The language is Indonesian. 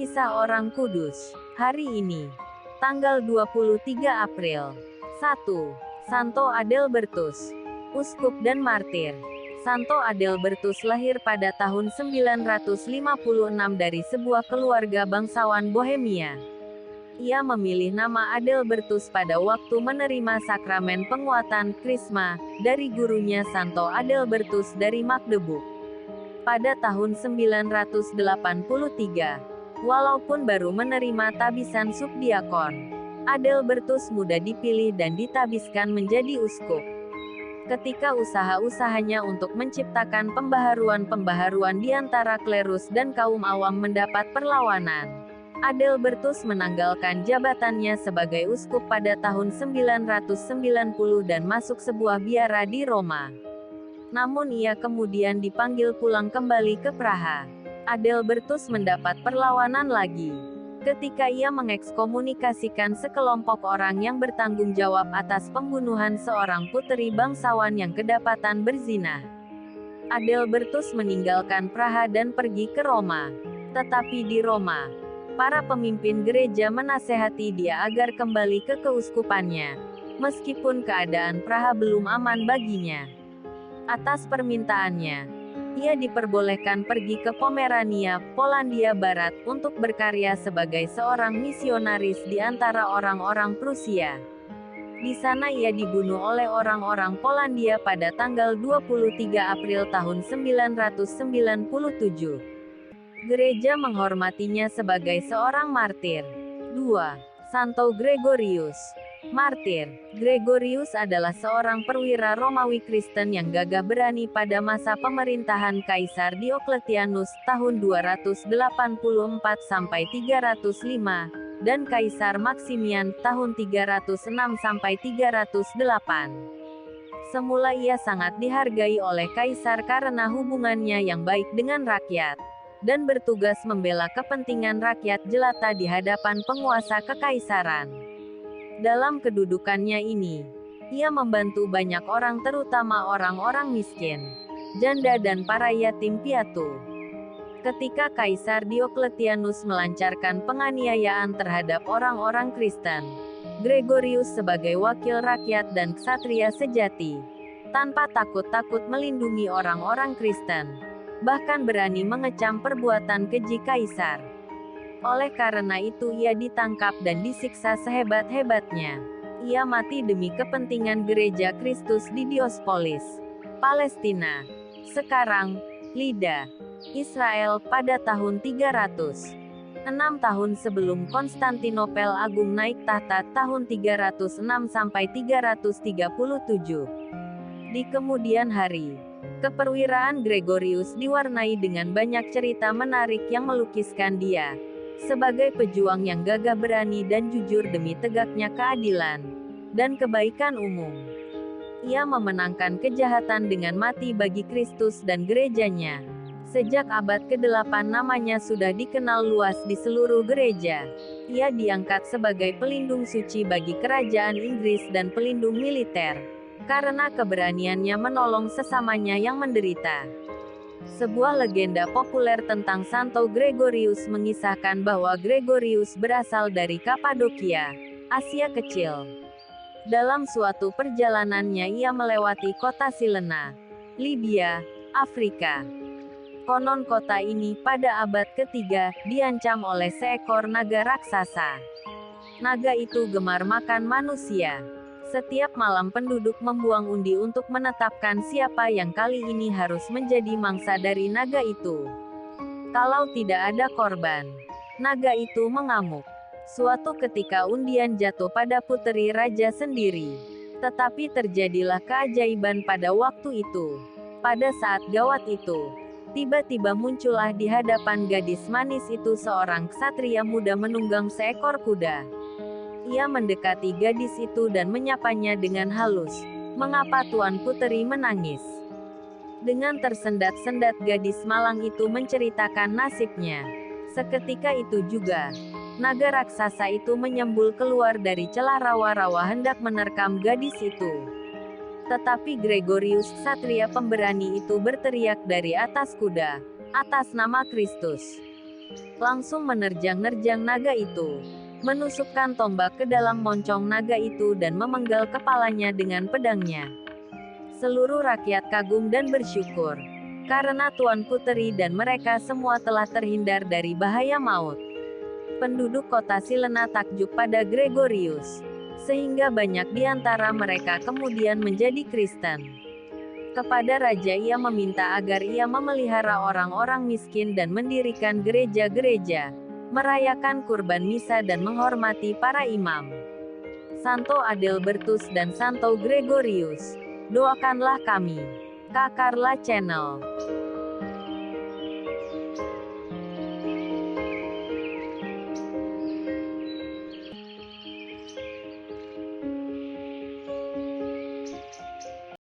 Kisah Orang Kudus. Hari ini, tanggal 23 April. 1. Santo Adalbertus, uskup dan martir. Santo Adalbertus lahir pada tahun 956 dari sebuah keluarga bangsawan Bohemia. Ia memilih nama Adalbertus pada waktu menerima sakramen penguatan Krisma dari gurunya Santo Adalbertus dari Magdeburg. Pada tahun 983, walaupun baru menerima tabisan subdiakon, Adalbertus muda dipilih dan ditabiskan menjadi uskup. Ketika usaha-usahanya untuk menciptakan pembaharuan-pembaharuan di antara klerus dan kaum awam mendapat perlawanan, Adalbertus menanggalkan jabatannya sebagai uskup pada tahun 990 dan masuk sebuah biara di Roma. Namun ia kemudian dipanggil pulang kembali ke Praha. Adalbertus mendapat perlawanan lagi ketika ia mengekskomunikasikan sekelompok orang yang bertanggung jawab atas pembunuhan seorang puteri bangsawan yang kedapatan berzina. Adalbertus meninggalkan Praha dan pergi ke Roma. Tetapi di Roma, para pemimpin gereja menasehati dia agar kembali ke keuskupannya, meskipun keadaan Praha belum aman baginya. Atas permintaannya, ia diperbolehkan pergi ke Pomerania, Polandia Barat, untuk berkarya sebagai seorang misionaris di antara orang-orang Prusia. Di sana ia dibunuh oleh orang-orang Polandia pada tanggal 23 April tahun 997. Gereja menghormatinya sebagai seorang martir. 2. Santo Gregorius, martir. Gregorius adalah seorang perwira Romawi Kristen yang gagah berani pada masa pemerintahan Kaisar Diocletianus tahun 284–305 dan Kaisar Maximian tahun 306–308. Semula ia sangat dihargai oleh Kaisar karena hubungannya yang baik dengan rakyat dan bertugas membela kepentingan rakyat jelata di hadapan penguasa kekaisaran. Dalam kedudukannya ini, ia membantu banyak orang, terutama orang-orang miskin, janda dan para yatim piatu. Ketika Kaisar Diocletianus melancarkan penganiayaan terhadap orang-orang Kristen, Gregorius sebagai wakil rakyat dan ksatria sejati, tanpa takut-takut melindungi orang-orang Kristen, bahkan berani mengecam perbuatan keji Kaisar. Oleh karena itu ia ditangkap dan disiksa sehebat-hebatnya. Ia mati demi kepentingan Gereja Kristus di Diospolis, Palestina, sekarang Lida, Israel, pada tahun 300. 6 tahun sebelum Konstantinopel Agung naik tahta tahun 306–337. Di kemudian hari, keperwiraan Gregorius diwarnai dengan banyak cerita menarik yang melukiskan dia sebagai pejuang yang gagah berani dan jujur demi tegaknya keadilan dan kebaikan umum. Ia memenangkan kejahatan dengan mati bagi Kristus dan gerejanya. Sejak abad ke-8 namanya sudah dikenal luas di seluruh gereja. Ia diangkat sebagai pelindung suci bagi kerajaan Inggris dan pelindung militer, karena keberaniannya menolong sesamanya yang menderita. Sebuah legenda populer tentang Santo Gregorius mengisahkan bahwa Gregorius berasal dari Kapadokia, Asia Kecil. Dalam suatu perjalanannya ia melewati kota Silena, Libya, Afrika. Konon kota ini pada abad ketiga diancam oleh seekor naga raksasa. Naga itu gemar makan manusia. Setiap malam penduduk membuang undi untuk menetapkan siapa yang kali ini harus menjadi mangsa dari naga itu. Kalau tidak ada korban, naga itu mengamuk. Suatu ketika undian jatuh pada puteri raja sendiri. Tetapi terjadilah keajaiban pada waktu itu. Pada saat gawat itu, tiba-tiba muncullah di hadapan gadis manis itu seorang ksatria muda menunggang seekor kuda. Ia mendekati gadis itu dan menyapanya dengan halus. "Mengapa Tuan Puteri menangis?" Dengan tersendat-sendat gadis malang itu menceritakan nasibnya. Seketika itu juga, naga raksasa itu menyembul keluar dari celah rawa-rawa hendak menerkam gadis itu. Tetapi Gregorius, ksatria pemberani itu, berteriak dari atas kuda, "Atas nama Kristus, langsung menerjang-nerjang naga itu, menusukkan tombak ke dalam moncong naga itu dan memenggal kepalanya dengan pedangnya. Seluruh rakyat kagum dan bersyukur, karena Tuan Puteri dan mereka semua telah terhindar dari bahaya maut. Penduduk kota Silena takjub pada Gregorius, sehingga banyak di antara mereka kemudian menjadi Kristen. Kepada raja ia meminta agar ia memelihara orang-orang miskin dan mendirikan gereja-gereja, merayakan kurban misa dan menghormati para imam. Santo Adalbertus dan Santo Gregorius, doakanlah kami. Kakarla Channel.